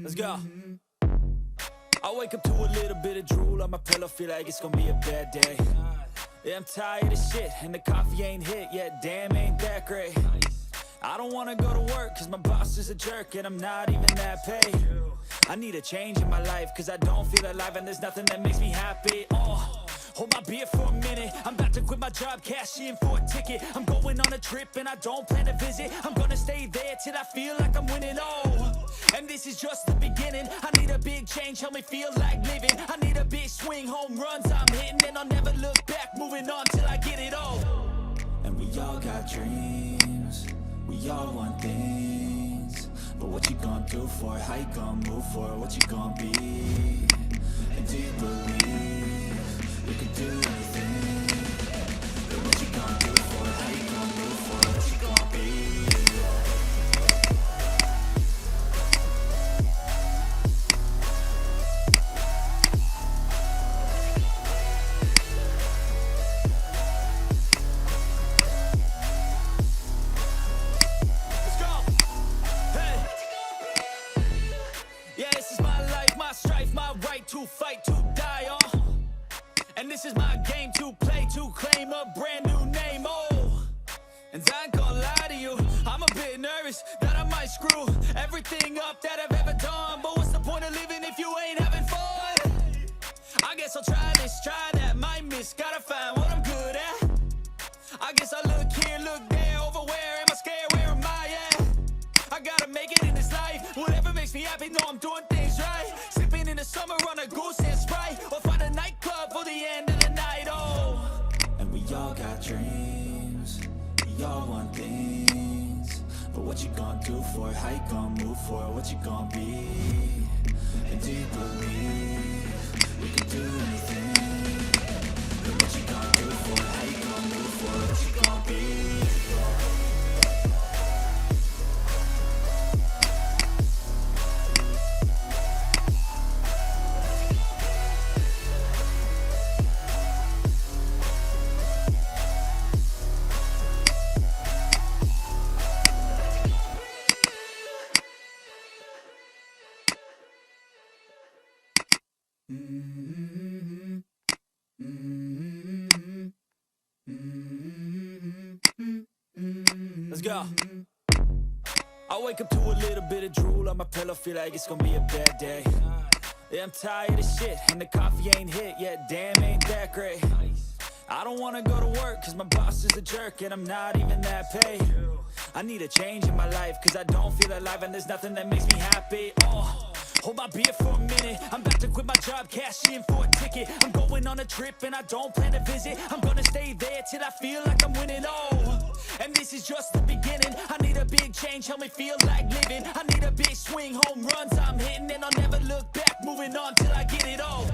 Let's go. I wake up to a little bit of drool on my pillow, feel like it's gonna be a bad day. Yeah, I'm tired of shit, and the coffee ain't hit yet, damn, ain't that great. I don't wanna go to work, cause my boss is a jerk, and I'm not even that paid. I need a change in my life, cause I don't feel alive, and there's nothing that makes me happy. Hold my beer for a minute, I'm about to quit my job, cash in for a ticket. I'm going on a trip and I don't plan to visit. I'm gonna stay there till I feel like I'm winning, and this is just the beginning. I need a big change, help me feel like living. I need a big swing, home runs I'm hitting, and I'll never look back, moving on till I get it all. And we all got dreams, we all want things, but what you gonna do for it? How you gonna move for it? What you gonna be? And do you believe you can do anything? But what you gonna do for it? How you gonna move for it? What you gonna be? Let's go! Hey! Yeah, this is my life, my strife, my right to fight, to die on. And this is my game to play, to claim a brand new name, And I ain't gonna lie to you, I'm a bit nervous that I might screw everything up that I've ever done. But what's the point of living if you ain't having fun? I guess I'll try this, try that, might miss, gotta find what I'm good at. I guess I look here, look there, over where am I scared, where am I at? I gotta make it in this life, whatever makes me happy, know I'm doing things right. Sipping in the summer on a goose and Sprite, or find a nightclub for the end of the night, And we all got dreams, we all want things, but what you gonna do for it? How you gonna move for it? What you gonna be? And do you believe you can do anything? But what you gonna do for it? How you gonna move for it? What you gonna be? Let's go. I wake up to a little bit of drool on my pillow, feel like it's gonna be a bad day. Yeah, I'm tired of shit, and the coffee ain't hit yet, damn, ain't that great. I don't wanna go to work, cause my boss is a jerk, and I'm not even that paid. I need a change in my life, cause I don't feel alive, and there's nothing that makes me happy. Hold my beer for a minute, I'm about to quit my job, cash in for a ticket. I'm going on a trip and I don't plan to visit. I'm gonna stay there till I feel like I'm winning, and this is just the beginning. I need a big change, help me feel like living. I need a big swing, home runs I'm hitting, and I'll never look back, moving on till I get it all.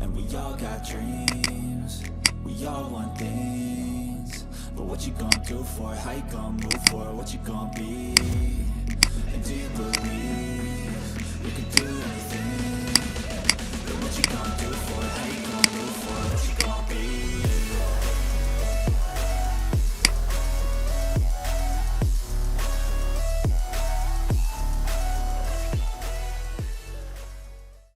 And we all got dreams, we all want things, but what you gonna do for it? How you gonna move for it? What you gonna be? And do you believe you can do anything?